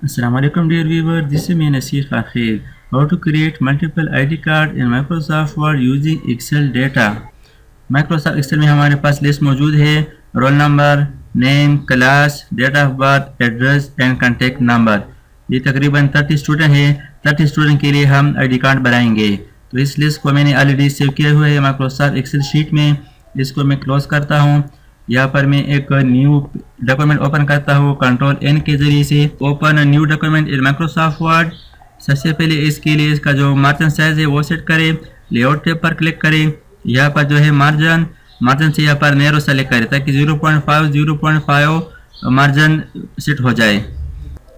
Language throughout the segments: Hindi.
Assalamualaikum dear viewer, this is me Nasir Akhir. How to create multiple ID card in Microsoft Word using Excel data. Microsoft Excel में हमारे पास लिस्ट मौजूद है, roll number, name, class, date of birth, address and contact number. ये तकरीबन 30 स्टूडेंट है। 30 स्टूडेंट के लिए हम ID कार्ड बनाएंगे। तो इस लिस्ट को मैंने ऑलरेडी सेव किया हुआ है माइक्रोसॉफ्ट एक्सेल शीट में। इसको मैं क्लोज करता हूँ। यहाँ पर मैं एक न्यू डॉक्यूमेंट ओपन करता हूँ कंट्रोल N के जरिए से। Open new document in Microsoft word. सबसे पहले इसके लिए इसका जो मार्जिन साइज है वो सेट करें। लेआउट टैब पर क्लिक करें। यहाँ पर जो है मार्जिन से यहाँ पर नैरो सेलेक्ट करें ताकि 0.5 मार्जिन सेट हो जाए।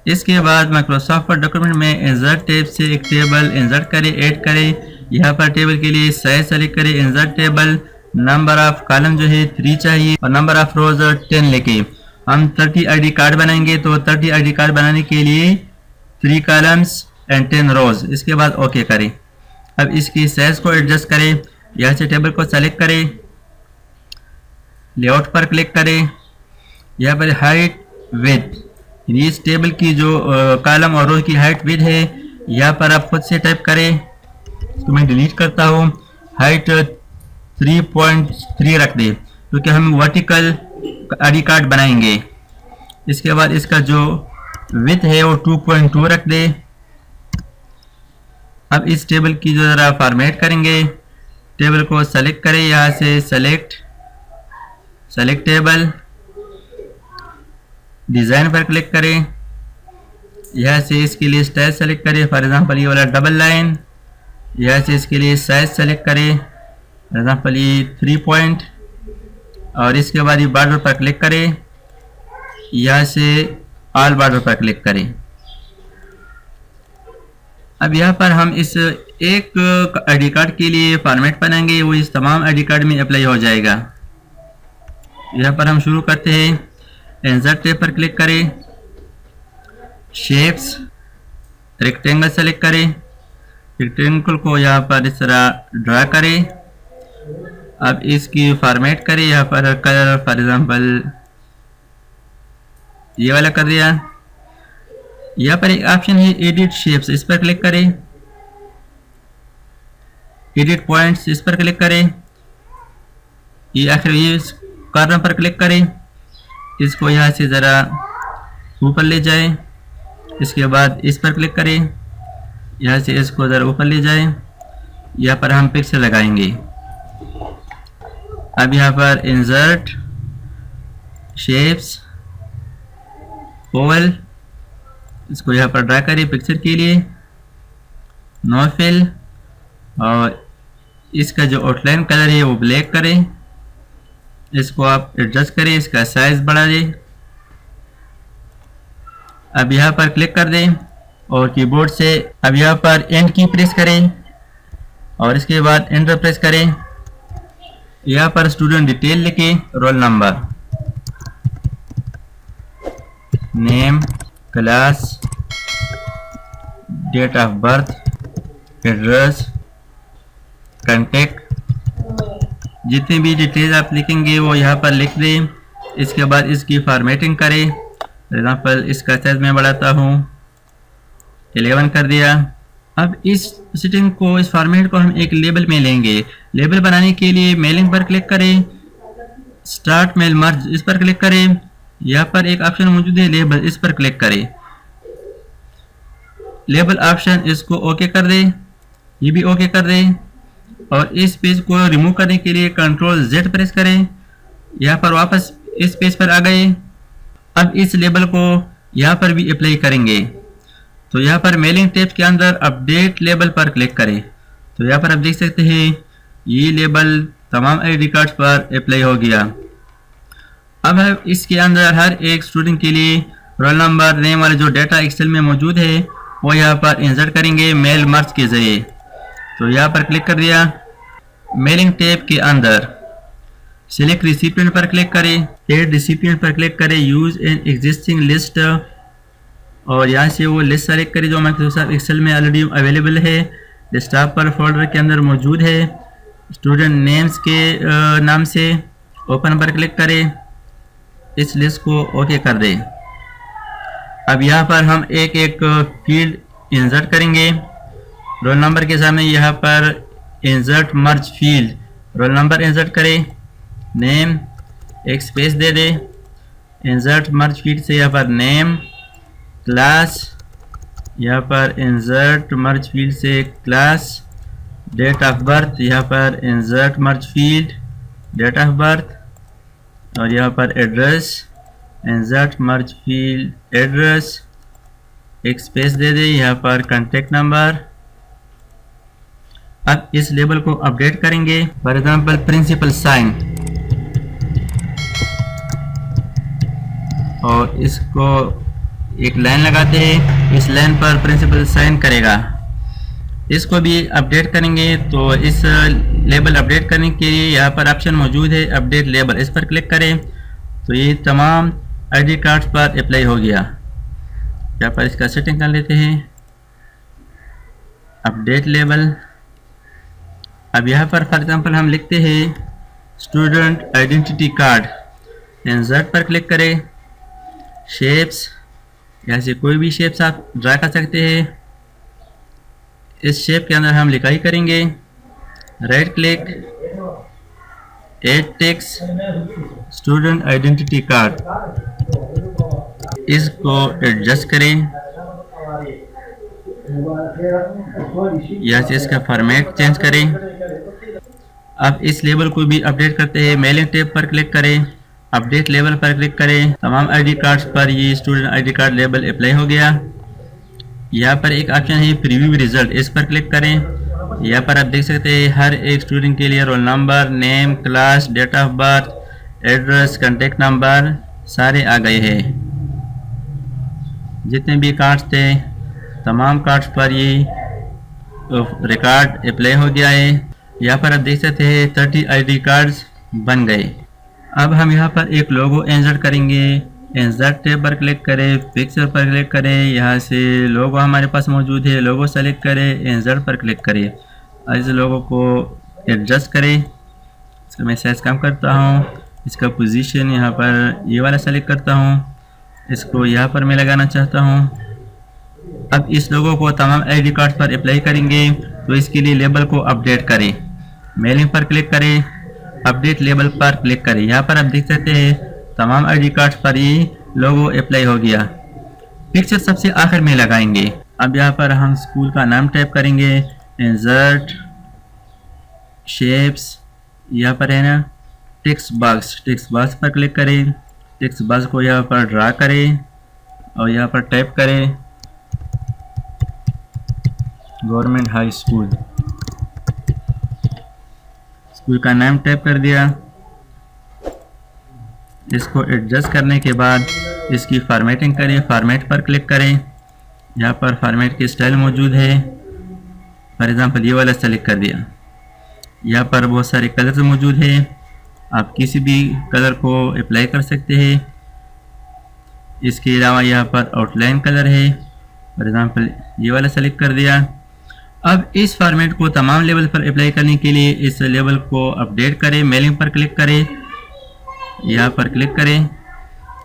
इसके बाद माइक्रोसॉफ्ट वर्ड डॉक्यूमेंट में इंसर्ट टैब से एक टेबल इंसर्ट करें, ऐड करें। यहाँ पर टेबल के लिए साइज सेलेक्ट करें, insert table. Number of column जो है 3 चाहिए और नंबर ऑफ रोज 10 लेके हम 30 ID कार्ड बनाएंगे। तो 30 ID कार्ड बनाने के लिए 3 कॉलम्स एंड 10 रोज। इसके बाद ओके करें। अब इसकी साइज को एडजस्ट करें। यहाँ से टेबल को सेलेक्ट करें, लेआउट पर क्लिक करें। यहाँ पर हाइट विड्थ, इस टेबल की जो कॉलम और रोज की हाइट विड्थ है यहाँ पर आप खुद से टाइप करें। इसको मैं डिलीट करता हूँ। हाइट 3.3 रख दे क्योंकि हम वर्टिकल ID कार्ड बनाएंगे। इसके बाद इसका जो विड्थ है वो 2.2 रख दे। अब इस टेबल की जो ज़रा फॉर्मेट करेंगे, टेबल को सेलेक्ट करें। यहाँ से सेलेक्ट टेबल, डिज़ाइन पर क्लिक करें। यहाँ से इसके लिए स्टाइल सेलेक्ट करें, फॉर एग्जांपल ये वाला डबल लाइन। यहाँ से इसके लिए साइज सेलेक्ट करें, फॉर एग्जांपल ये 3 पॉइंट। और इसके बाद ये बॉर्डर पर क्लिक करें। यहाँ से ऑल बॉर्डर पर क्लिक करें। अब यहाँ पर हम इस एक ID कार्ड के लिए फॉर्मेट बनाएंगे, वो इस तमाम ID कार्ड में अप्लाई हो जाएगा। यहाँ पर हम शुरू करते हैं। इंसर्ट टैब पर क्लिक करें, शेप्स, रेक्टेंगल सेलेक्ट करें। रेक्टेंगल को यहाँ पर इस तरह ड्रा करें। अब इसकी फॉर्मेट करें। यहाँ पर कलर फॉर एग्जांपल ये वाला कर दिया। यहाँ पर एक ऑप्शन है एडिट शेप्स, इस पर क्लिक करें। एडिट पॉइंट्स, इस पर क्लिक करें। ये आखिर ये कॉर्नर पर क्लिक करें। इसको यहाँ से ज़रा ऊपर ले जाएं। इसके बाद इस पर क्लिक करें। यहाँ से इसको ज़रा ऊपर ले जाएं। यहाँ पर हम पिक्सल लगाएंगे। अब यहाँ पर इंसर्ट शेप्स ओवल, इसको यहाँ पर ड्रा करें पिक्चर के लिए। नो फिल, और इसका जो आउटलाइन कलर है वो ब्लैक करें। इसको आप एडजस्ट करें, इसका साइज बढ़ा दें। अब यहाँ पर क्लिक कर दें और कीबोर्ड से अब यहाँ पर एंड की प्रेस करें और इसके बाद एंटर प्रेस करें। यहाँ पर स्टूडेंट डिटेल लिखें, roll number, name, class, date of birth, address, contact, जितनी भी डिटेल आप लिखेंगे वो यहाँ पर लिख दें। इसके बाद इसकी फॉर्मेटिंग करें। फॉर एग्जांपल इसका साइज मैं बढ़ाता हूँ, 11 कर दिया। अब इस सेटिंग को, इस फॉर्मेट को हम एक लेबल में लेंगे। लेबल बनाने के लिए मेलिंग पर क्लिक करें, स्टार्ट मेल मर्ज, इस पर क्लिक करें। यहाँ पर एक ऑप्शन मौजूद है लेबल, इस पर क्लिक करें। लेबल ऑप्शन, इसको ओके कर दें, ये भी ओके कर दें। और इस पेज को रिमूव करने के लिए कंट्रोल Z प्रेस करें। यहाँ पर वापस इस पेज पर आ गए। अब इस लेबल को यहाँ पर भी अप्लाई करेंगे। तो यहाँ पर मेलिंग टैब के अंदर अपडेट लेबल पर क्लिक करें। तो यहाँ पर आप देख सकते हैं ये लेबल तमाम ID कार्ड्स पर अप्लाई हो गया। अब हम इसके अंदर हर एक स्टूडेंट के लिए रोल नंबर, नेम वाला जो डाटा एक्सेल में मौजूद है वो यहाँ पर इंसर्ट करेंगे मेल मर्ज के जरिए। तो यहाँ पर क्लिक कर दिया। मेलिंग टैब के अंदर सिलेक्ट रिसिपिएंट पर क्लिक करें, एड रिसिपिएंट पर क्लिक करें, यूज एन एग्जिस्टिंग लिस्ट, और यहाँ से वो लिस्ट सेलेक्ट करें जो माइक्रोसॉफ्ट एक्सेल में ऑलरेडी अवेलेबल है, डेस्कटॉप पर फोल्डर के अंदर मौजूद है। स्टूडेंट नेम्स के नाम से ओपन पर क्लिक करें। इस लिस्ट को ओके कर दें। अब यहाँ पर हम एक एक फील्ड इंसर्ट करेंगे। रोल नंबर के सामने यहाँ पर insert merge field, roll number insert करें, नेम एक स्पेस दे दे, इंसर्ट मर्ज फील्ड से यहाँ पर नेम, क्लास, यहाँ पर इंसर्ट मर्ज फील्ड से क्लास, डेट ऑफ बर्थ, यहाँ पर insert merge field date of birth, और यहाँ पर address, insert merge field address, एक स्पेस दे दे, यहाँ पर कॉन्टेक्ट नंबर। अब इस लेबल को अपडेट करेंगे, फॉर एग्जांपल प्रिंसिपल साइन, और इसको एक लाइन लगाते हैं, इस लाइन पर प्रिंसिपल साइन करेगा। इसको भी अपडेट करेंगे, तो इस लेबल अपडेट करने के लिए यहाँ पर ऑप्शन मौजूद है अपडेट लेबल, इस पर क्लिक करें तो ये तमाम आईडी कार्ड्स पर अप्लाई हो गया। यहाँ पर इसका सेटिंग कर लेते हैं, अपडेट लेबल। अब यहाँ पर फॉर एग्जांपल हम लिखते हैं स्टूडेंट आइडेंटिटी कार्ड, इंसर्ट पर क्लिक करें, शेप्स, यहाँ से कोई भी शेप्स आप ड्रा कर सकते हैं। इस शेप के अंदर हम लिखाई करेंगे, right click, add text student identity card, इसको एडजस्ट करें, यहाँ से इसका फॉर्मेट चेंज करें। अब इस लेबल को भी अपडेट करते हैं, मेलिंग टैब पर क्लिक करें, अपडेट लेबल पर क्लिक करें, तमाम आईडी कार्ड्स पर ये student ID card label apply हो गया। यहाँ पर एक ऑप्शन है प्रीव्यू रिजल्ट, इस पर क्लिक करें। यहाँ पर आप देख सकते हैं हर एक स्टूडेंट के लिए roll number, name, class, date of birth, address, contact number सारे आ गए हैं। जितने भी कार्ड्स थे तमाम कार्ड्स पर ये रिकॉर्ड अप्लाई हो गया है। यहाँ पर आप देख सकते हैं 30 आईडी कार्ड्स बन गए। अब हम यहाँ पर एक लोगो इंसर्ट करेंगे, इंसर्ट टैब पर क्लिक करें, पिक्चर पर क्लिक करें, यहाँ से लोगो हमारे पास मौजूद है, लोगो सेलेक्ट करें, इंसर्ट पर क्लिक करें, इस लोगो को एडजस्ट करें। इसका मैं साइज कम करता हूँ, इसका पोजीशन यहाँ पर ये वाला सेलेक्ट करता हूँ, इसको यहाँ पर मैं लगाना चाहता हूँ। अब इस लोगो को तमाम आईडी कार्ड पर अप्लाई करेंगे, तो इसके लिए लेबल को अपडेट करें, मेलिंग पर क्लिक करें, अपडेट लेबल पर क्लिक करें। यहाँ पर आप देख सकते हैं तमाम आईडी कार्ड्स पर ये लोगो अप्लाई हो गया। पिक्चर सबसे आखिर में लगाएंगे। अब यहाँ पर हम स्कूल का नाम टाइप करेंगे, इंसर्ट शेप्स, यहाँ पर है ना टेक्स्ट बॉक्स पर क्लिक करें, टेक्स्ट बॉक्स को यहाँ पर ड्रा करें और यहाँ पर टाइप करें गवर्नमेंट हाई स्कूल, स्कूल का नाम टाइप कर दिया। इसको एडजस्ट करने के बाद इसकी फॉर्मेटिंग करें, फॉर्मेट पर क्लिक करें, यहाँ पर फॉर्मेट की स्टाइल मौजूद है, फॉर एग्जांपल ये वाला सेलेक्ट कर दिया। यहाँ पर बहुत सारे कलर्स मौजूद है, आप किसी भी कलर को अप्लाई कर सकते हैं। इसके अलावा यहाँ पर आउटलाइन कलर है, फॉर एग्जांपल ये वाला सेलेक्ट कर दिया। अब इस फॉर्मेट को तमाम लेवल पर अप्लाई करने के लिए इस लेवल को अपडेट करें, मेलिंग पर क्लिक करें, यहाँ पर क्लिक करें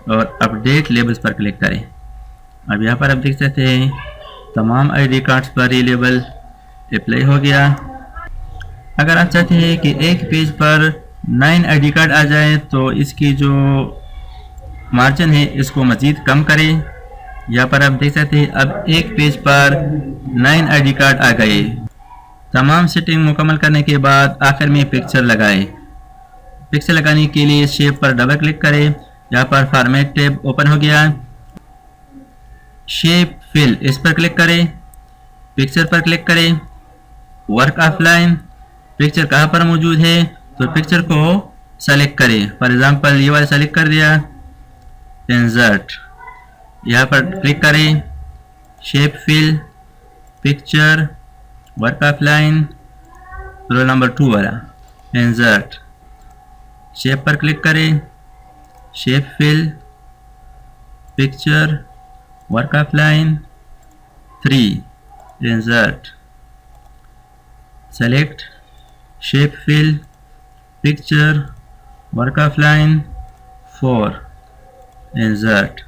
और अपडेट लेबल्स पर क्लिक करें। अब यहाँ पर आप देख सकते हैं तमाम आईडी कार्ड्स पर ये लेबल अप्लाई हो गया। अगर आप चाहते हैं कि एक पेज पर 9 आईडी कार्ड आ जाए तो इसकी जो मार्जिन है इसको मज़ीद कम करें। यहाँ पर आप देख सकते हैं अब एक पेज पर 9 आईडी कार्ड आ गए। तमाम सेटिंग मुकम्मल करने के बाद आखिर में पिक्चर लगाएं। पिक्चर लगाने के लिए शेप पर डबल क्लिक करें, यहाँ पर फॉर्मेट टैब ओपन हो गया। शेप फिल इस पर क्लिक करें, पिक्चर पर क्लिक करें, वर्क ऑफलाइन, पिक्चर कहाँ पर मौजूद है तो पिक्चर को सेलेक्ट करें, फॉर एग्जांपल ये वाला सेलेक्ट कर दिया, इंसर्ट, यहाँ पर क्लिक करें, shape fill, picture, work offline, roll number 2 वाला, इंसर्ट, शेप पर क्लिक करें, shape fill, picture, work offline 3, insert, select, shape fill, picture, work offline 4, insert.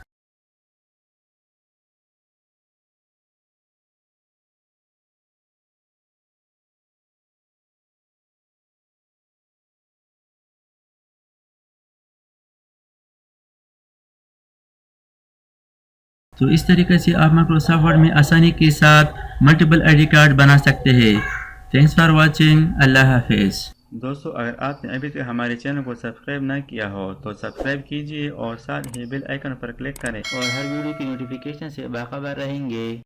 तो इस तरीके से आप माइक्रोसॉफ्ट वर्ड में आसानी के साथ मल्टीपल आईडी कार्ड बना सकते हैं। Thanks for watching. अल्लाह हाफिज़। दोस्तों, अगर आपने अभी तक हमारे चैनल को सब्सक्राइब ना किया हो तो सब्सक्राइब कीजिए और साथ ही बेल आइकन पर क्लिक करें और हर वीडियो की नोटिफिकेशन से बाखबर रहेंगे।